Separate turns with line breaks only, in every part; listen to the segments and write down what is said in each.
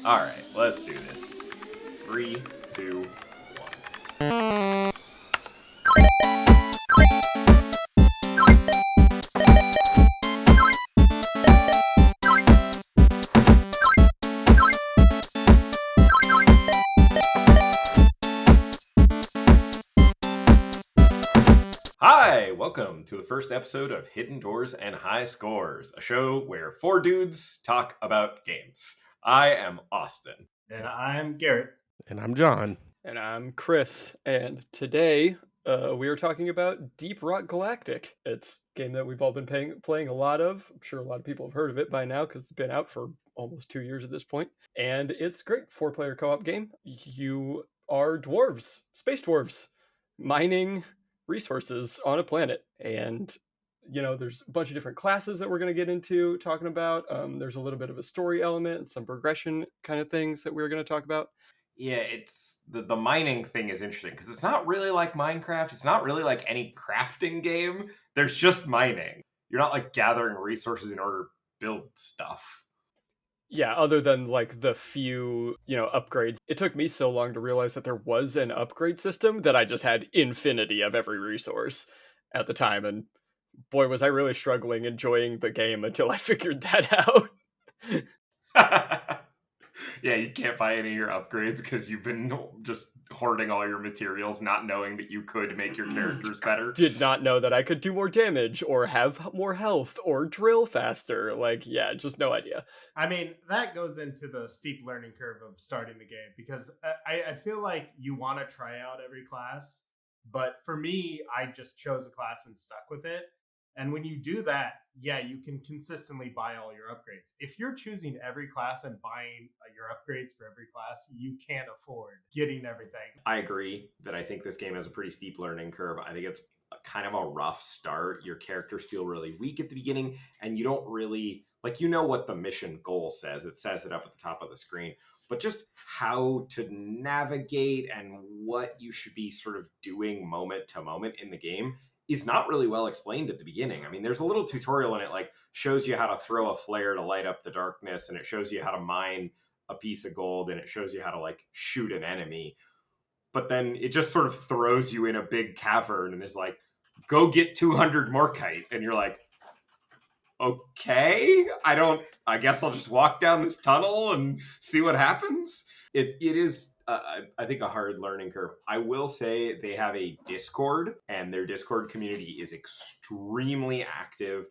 All right, let's do this. 3, 2, 1. Hi, welcome to the first episode of Hidden Doors and High Scores, a show where four dudes talk about games. I am Austin.
And I'm Garrett.
And I'm John.
And I'm Chris. And today we are talking about Deep Rock Galactic. It's a game that we've all been playing a lot of. I'm sure a lot of people have heard of it by now because it's been out for almost 2 years at this point. And it's a great 4-player co-op game. You are dwarves, space dwarves, mining resources on a planet. And there's a bunch of different classes that we're going to get into talking about. There's a little bit of a story element and some progression kind of things that we're going to talk about.
Yeah, it's the mining thing is interesting because it's not really like Minecraft. It's not really like any crafting game. There's just mining. You're not like gathering resources in order to build stuff.
Yeah, other than like the few, upgrades. It took me so long to realize that there was an upgrade system that I just had infinity of every resource at the time. And boy, was I really struggling enjoying the game until I figured that out.
Yeah, you can't buy any of your upgrades because you've been just hoarding all your materials, not knowing that you could make your characters better.
Did not know that I could do more damage or have more health or drill faster. Just no idea.
I mean, that goes into the steep learning curve of starting the game because I feel like you want to try out every class. But for me, I just chose a class and stuck with it. And when you do that, yeah, you can consistently buy all your upgrades. If you're choosing every class and buying your upgrades for every class, you can't afford getting everything.
I agree that I think this game has a pretty steep learning curve. I think it's kind of a rough start. Your characters feel really weak at the beginning, and you don't really, what the mission goal says. It says it up at the top of the screen. But just how to navigate and what you should be sort of doing moment to moment in the game is not really well explained at the beginning. I mean, there's a little tutorial in it, shows you how to throw a flare to light up the darkness, and it shows you how to mine a piece of gold, and it shows you how to, shoot an enemy. But then it just sort of throws you in a big cavern and is like, go get 200 Morkite. And you're like, okay, I guess I'll just walk down this tunnel and see what happens. It is... I think a hard learning curve. I will say they have a Discord, and their Discord community is extremely active.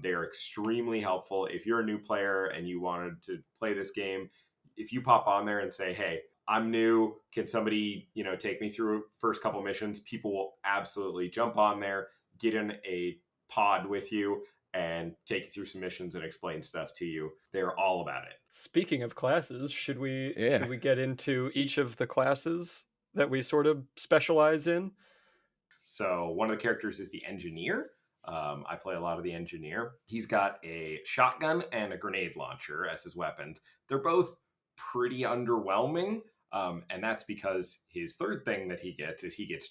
They are extremely helpful. If you're a new player and you wanted to play this game, if you pop on there and say, hey, I'm new, can somebody, take me through first couple missions? People will absolutely jump on there, get in a pod with you, and take you through some missions and explain stuff to you. They're all about it.
Speaking of classes, should we get into each of the classes that we sort of specialize in?
So one of the characters is the engineer. I play a lot of the engineer. He's got a shotgun and a grenade launcher as his weapons. They're both pretty underwhelming. And that's because his third thing that he gets is he gets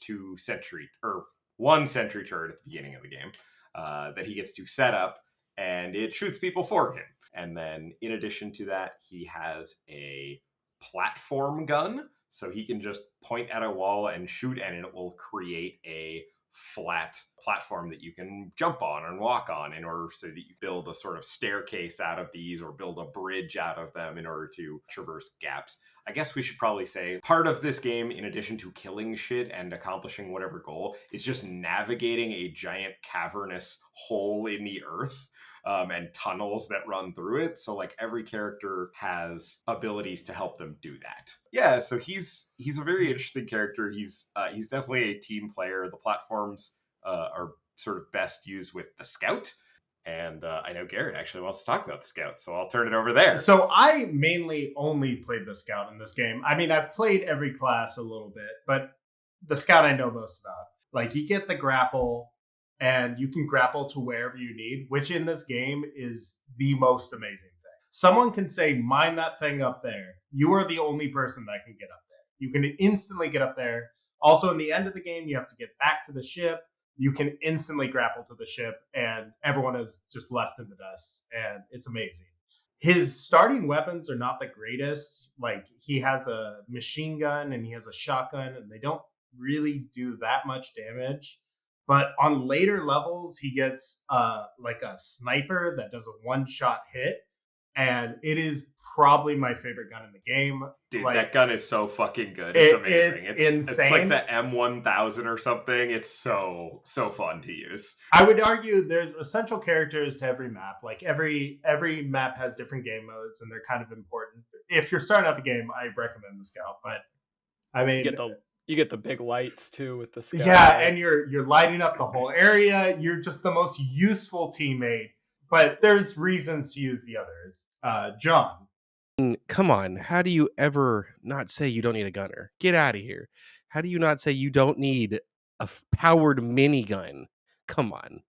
one sentry turret at the beginning of the game. That he gets to set up, and it shoots people for him. And then in addition to that, he has a platform gun, so he can just point at a wall and shoot, and it will create a flat platform that you can jump on and walk on in order so that you build a sort of staircase out of these or build a bridge out of them in order to traverse gaps. I guess we should probably say part of this game, in addition to killing shit and accomplishing whatever goal, is just navigating a giant cavernous hole in the earth and tunnels that run through it. So every character has abilities to help them do that. Yeah, so he's a very interesting character. He's definitely a team player. The platforms are sort of best used with the scout. And I know Garrett actually wants to talk about the scout, so I'll turn it over there.
So I mainly only played the scout in this game. I mean, I've played every class a little bit, but the scout I know most about. You get the grapple, and you can grapple to wherever you need, which in this game is the most amazing thing. Someone can say, mine that thing up there. You are the only person that can get up there. You can instantly get up there. Also, in the end of the game, you have to get back to the ship. You can instantly grapple to the ship, and everyone is just left in the dust, and it's amazing. His starting weapons are not the greatest. Like, he has a machine gun and he has a shotgun, and they don't really do that much damage. But on later levels, he gets like a sniper that does a one-shot hit, and it is probably my favorite gun in the game.
Dude,
like,
that gun is so fucking good. It's amazing.
It's insane.
It's like the M1000 or something. It's so fun to use.
I would argue there's essential characters to every map. Like, every map has different game modes, and they're kind of important. If you're starting out the game, I recommend the Scout. But I mean,
you get the big lights too with the Scout.
Yeah, and you're lighting up the whole area. You're just the most useful teammate. But there's reasons to use the others. John.
Come on, how do you ever not say you don't need a gunner? Get out of here. How do you not say you don't need a powered minigun? Come on.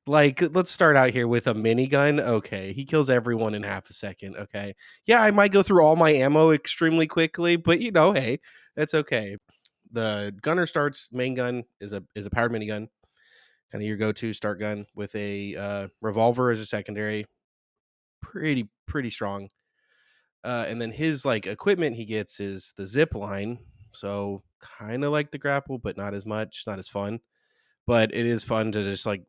Like, let's start out here with a minigun. Okay, he kills everyone in half a second. Okay. Yeah, I might go through all my ammo extremely quickly, but hey, that's okay. The gunner starts, main gun is a powered minigun. Kind of your go-to start gun with a revolver as a secondary. Pretty strong. And then his like equipment he gets is the zip line, so kind of like the grapple, but not as much, not as fun. But it is fun to just like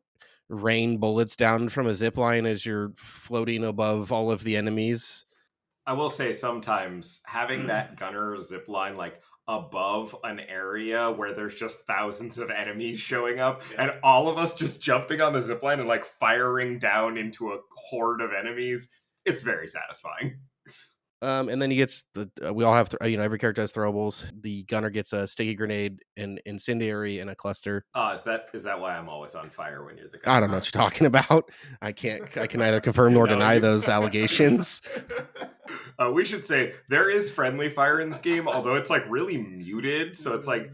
rain bullets down from a zip line as you're floating above all of the enemies.
I will say sometimes having that gunner zip line like above an area where there's just thousands of enemies showing up, and all of us just jumping on the zip line and like firing down into a horde of enemies, it's very satisfying.
And then he gets we all have every character has throwables. The gunner gets a sticky grenade, an incendiary, and a cluster.
Is that why I'm always on fire when you're the gunner?
I don't know what you're talking about. I can neither confirm nor deny those allegations.
We should say there is friendly fire in this game, although it's like really muted, so it's like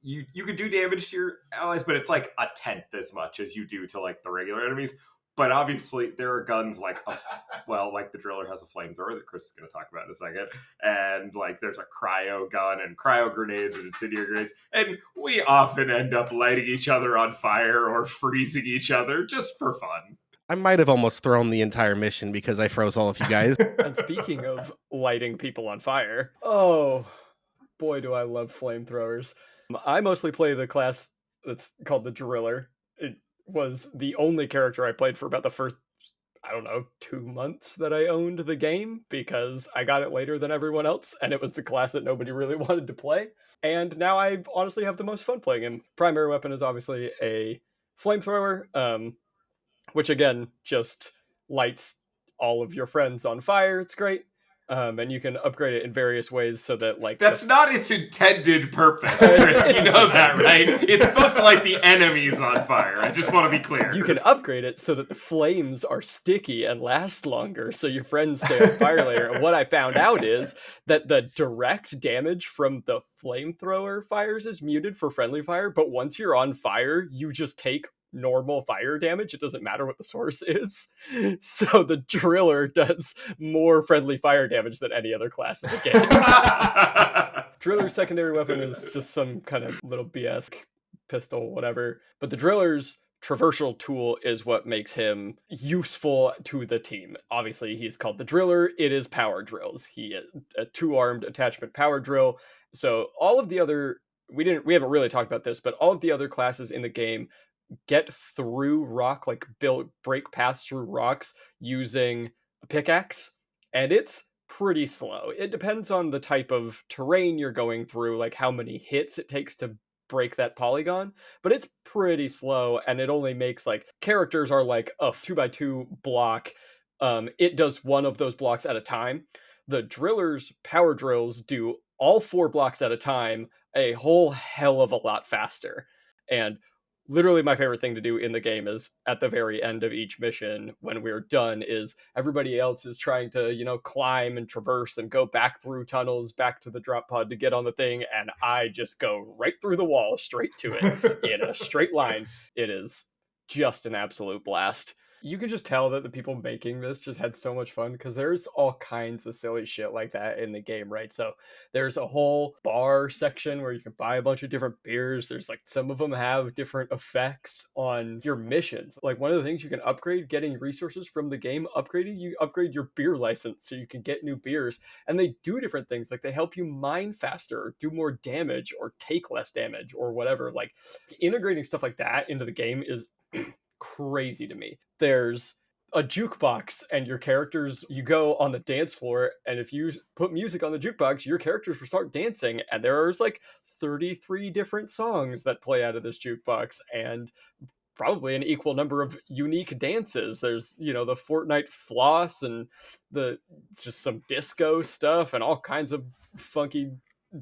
you could do damage to your allies, but it's like a tenth as much as you do to like the regular enemies. But obviously, there are guns like like the driller has a flamethrower that Chris is going to talk about in a second, and like there's a cryo gun and cryo grenades and incendiary grenades, and we often end up lighting each other on fire or freezing each other just for fun.
I might have almost thrown the entire mission because I froze all of you guys.
And speaking of lighting people on fire, oh boy, do I love flamethrowers. I mostly play the class that's called the driller. It was the only character I played for about the first, 2 months that I owned the game, because I got it later than everyone else, and it was the class that nobody really wanted to play. And now I honestly have the most fun playing him. Primary weapon is obviously a flamethrower, which again just lights all of your friends on fire. It's great. And you can upgrade it in various ways so that like
that's not its intended purpose, Chris. You know that, right? It's supposed to light the enemies on fire. I just want to be clear.
You can upgrade it so that the flames are sticky and last longer, so your friends stay on fire later. And what I found out is that the direct damage from the flamethrower fires is muted for friendly fire, but once you're on fire, you just take normal fire damage. It doesn't matter what the source is. So the driller does more friendly fire damage than any other class in the game. Driller's secondary weapon is just some kind of little BS pistol, whatever. But the driller's traversal tool is what makes him useful to the team. Obviously, he's called the driller. It is power drills. He is a 2-armed attachment power drill. So all of the other, we haven't really talked about this, but all of the other classes in the game get through rock, like break paths through rocks using a pickaxe, and it's pretty slow. It depends on the type of terrain you're going through, like how many hits it takes to break that polygon, but it's pretty slow, and it only makes like characters are like a 2x2 block. It does one of those blocks at a time. The driller's power drills do all 4 blocks at a time, a whole hell of a lot faster. And literally my favorite thing to do in the game is at the very end of each mission, when we're done, is everybody else is trying to, climb and traverse and go back through tunnels, back to the drop pod to get on the thing. And I just go right through the wall, straight to it in a straight line. It is just an absolute blast. You can just tell that the people making this just had so much fun because there's all kinds of silly shit like that in the game, right? So there's a whole bar section where you can buy a bunch of different beers. There's like some of them have different effects on your missions. Like one of the things you can upgrade getting resources from the game, upgrading, you upgrade your beer license so you can get new beers. And they do different things, like they help you mine faster or do more damage or take less damage or whatever. Like integrating stuff like that into the game is crazy to me. There's a jukebox and your characters, you go on the dance floor, and if you put music on the jukebox, your characters will start dancing, and there's like 33 different songs that play out of this jukebox, and probably an equal number of unique dances. There's, the Fortnite floss and the just some disco stuff and all kinds of funky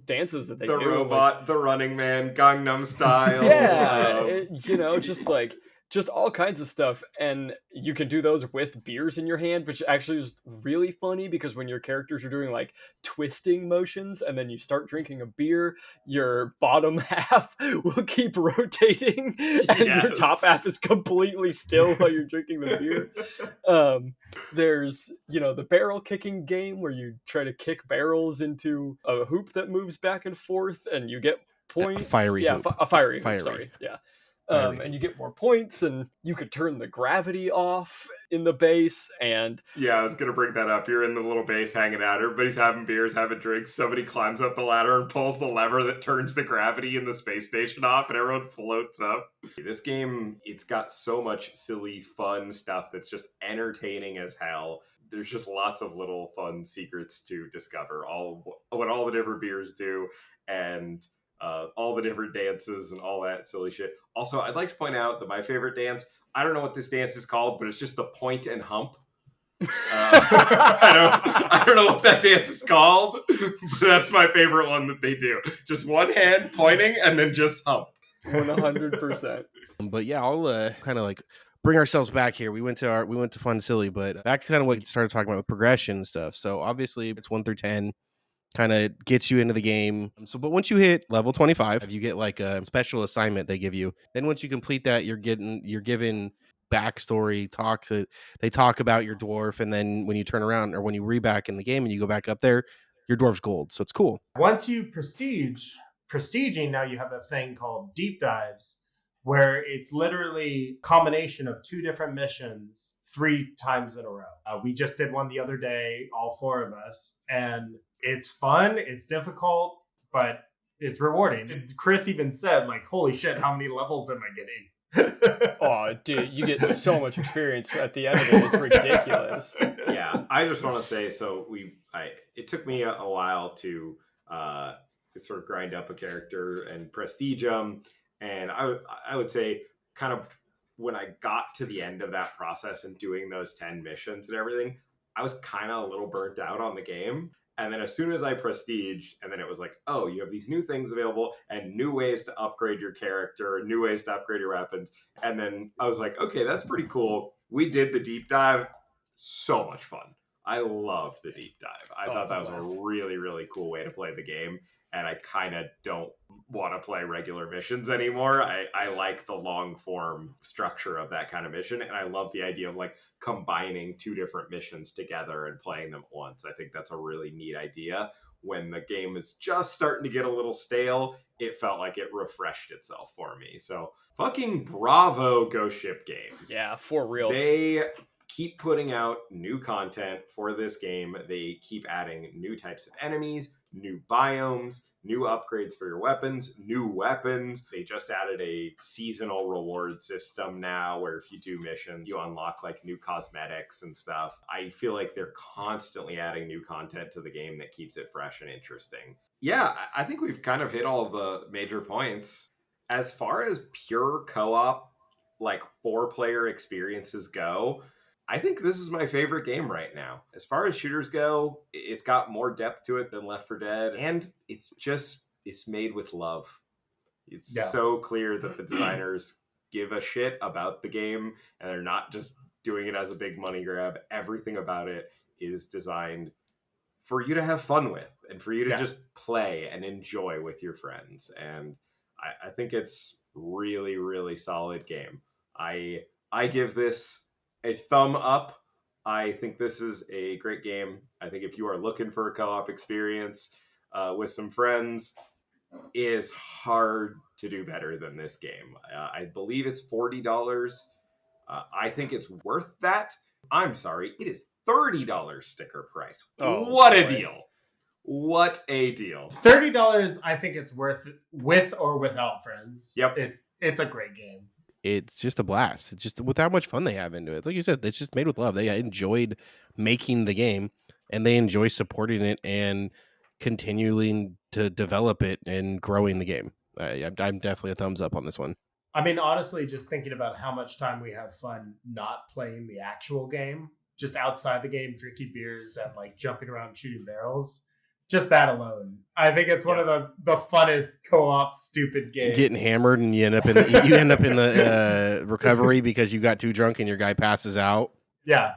dances that they
The
do.
robot, the Running Man, Gangnam Style.
Yeah, just all kinds of stuff, and you can do those with beers in your hand, which actually is really funny because when your characters are doing like twisting motions and then you start drinking a beer, your bottom half will keep rotating and your top half is completely still while you're drinking the beer. There's the barrel kicking game where you try to kick barrels into a hoop that moves back and forth and you get points.
A fiery hoop.
A fiery hoop, sorry. Yeah. And you get more points, and you could turn the gravity off in the base, and...
Yeah, I was going to bring that up. You're in the little base hanging out. Everybody's having beers, having drinks. Somebody climbs up the ladder and pulls the lever that turns the gravity in the space station off, and everyone floats up. This game, it's got so much silly, fun stuff that's just entertaining as hell. There's just lots of little fun secrets to discover, what all the different beers do, and... all the different dances and all that silly shit. Also, I'd like to point out that my favorite dance, I don't know what this dance is called, but it's just the point and hump. I don't know what that dance is called, but that's my favorite one that they do. Just one hand pointing and then just hump.
100%.
But yeah, I'll kind of like bring ourselves back here. We went to fun silly, but back to kind of what you started talking about with progression and stuff. So obviously it's 1 through 10. Kind of gets you into the game. So, but once you hit level 25, you get like a special assignment they give you. Then once you complete that, you're given backstory talks. They talk about your dwarf, and then when you turn around or when you re-back in the game and you go back up there, your dwarf's gold. So it's cool.
Once you prestiging, now you have a thing called deep dives, where it's literally a combination of 2 different missions 3 times in a row. We just did one the other day, all 4 of us, and it's fun, it's difficult, but it's rewarding. Chris even said, like, holy shit, how many levels am I getting?
Oh, dude, you get so much experience at the end of it. It's ridiculous.
Yeah, I just want to say, so it took me a while to sort of grind up a character and prestige them, and I would say kind of when I got to the end of that process and doing those 10 missions and everything, I was kind of a little burnt out on the game. And then as soon as I prestiged, and then it was like, oh, you have these new things available and new ways to upgrade your character, new ways to upgrade your weapons. And then I was like, okay, that's pretty cool. We did the deep dive. So much fun. I loved the deep dive. I thought that was a really, really cool way to play the game. And I kind of don't want to play regular missions anymore. I like the long form structure of that kind of mission. And I love the idea of like combining 2 different missions together and playing them at once. I think that's a really neat idea. When the game is just starting to get a little stale, it felt like it refreshed itself for me. So fucking bravo, Ghost Ship Games.
Yeah, for real.
They keep putting out new content for this game. They keep adding new types of enemies, new biomes, new upgrades for your weapons, new weapons. They just added a seasonal reward system now where if you do missions, you unlock like new cosmetics and stuff. I feel like they're constantly adding new content to the game that keeps it fresh and interesting. Yeah, I think we've kind of hit all the major points. As far as pure co-op, like 4-player experiences go, I think this is my favorite game right now. As far as shooters go, it's got more depth to it than Left 4 Dead, and it's made with love. It's so clear that the designers give a shit about the game, and they're not just doing it as a big money grab. Everything about it is designed for you to have fun with, and for you to just play and enjoy with your friends. And I think it's really, really solid game. I give this a thumb up. I think this is a great game. I think if you are looking for a co-op experience with some friends, it is hard to do better than this game. I believe it's $40. I think it's worth that. I'm sorry, it is $30 sticker price.
Oh,
what a
boy.
deal. What a deal.
$30, I think it's worth it with or without friends.
Yep.
It's a great game.
It's just a blast. It's just with how much fun they have into it. Like you said, it's just made with love. They enjoyed making the game, and they enjoy supporting it and continuing to develop it and growing the game. I'm definitely a thumbs up on this one.
I mean, honestly, just thinking about how much time we have fun not playing the actual game, just outside the game, drinking beers and like jumping around shooting barrels. Just that alone, I think it's one of the funnest co-op stupid games.
Getting hammered and you end up in the recovery because you got too drunk and your guy passes out.
Yeah,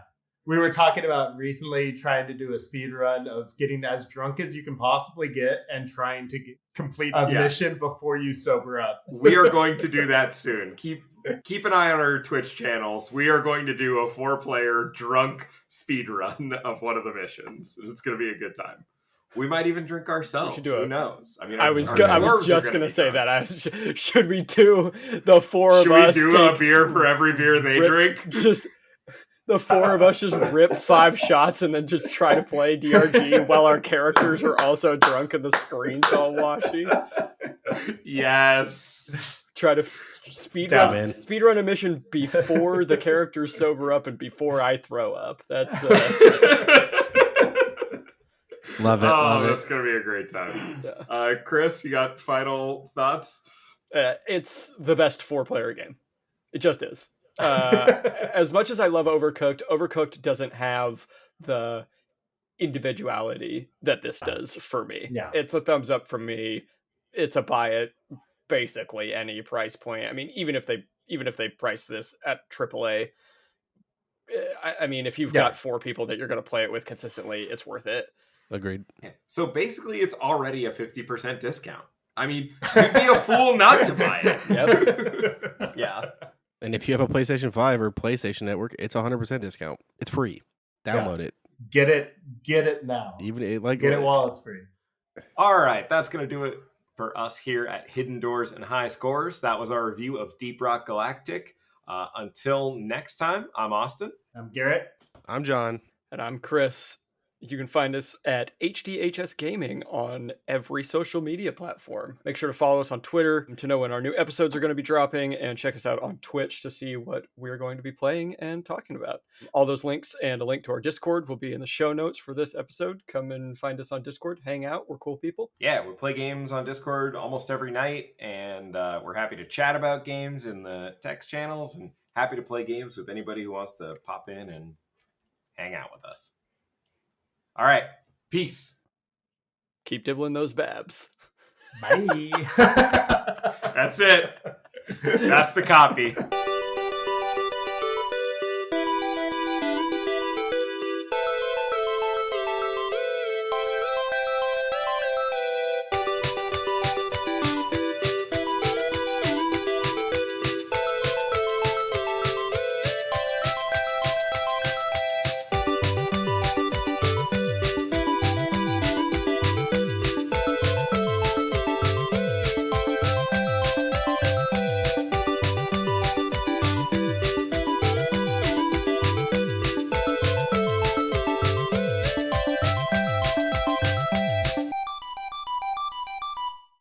we were talking about recently trying to do a speed run of getting as drunk as you can possibly get and trying to complete a mission before you sober up.
We are going to do that soon. Keep an eye on our Twitch channels. We are going to do a 4-player drunk speed run of one of the missions. It's going to be a good time. We might even drink ourselves. Who knows? I mean,
I was just going to say that. Should we do the four of us?
Should we do a beer for every beer they drink?
Just the four of us just rip 5 shots and then just try to play DRG while our characters are also drunk and the screen's all washy.
Yes.
Try to speed run a mission before the characters sober up and before I throw up. That's
Love it.
That's going to be a great time. Yeah. Chris, you got final thoughts?
It's the best 4-player game. It just is. As much as I love Overcooked doesn't have the individuality that this does for me.
Yeah.
It's a thumbs up from me. It's a buy it basically any price point. I mean, even if they price this at AAA, I mean, if you've got 4 people that you're going to play it with consistently, it's worth it.
Agreed.
Yeah. So basically, it's already a 50% discount. I mean, you'd be a fool not to buy it.
Yep. Yeah.
And if you have a PlayStation 5 or PlayStation Network, it's 100% discount. It's free. Download it.
Get it now.
Get
it while it's free.
All right, that's going to do it for us here at Hidden Doors and High Scores. That was our review of Deep Rock Galactic. Until next time, I'm Austin.
I'm Garrett.
I'm John.
And I'm Chris. You can find us at HDHS Gaming on every social media platform. Make sure to follow us on Twitter to know when our new episodes are going to be dropping, and check us out on Twitch to see what we're going to be playing and talking about. All those links and a link to our Discord will be in the show notes for this episode. Come and find us on Discord. Hang out. We're cool people.
Yeah, we play games on Discord almost every night, and we're happy to chat about games in the text channels, and happy to play games with anybody who wants to pop in and hang out with us. All right. Peace.
Keep dibbling those babs.
Bye.
That's it. That's the copy.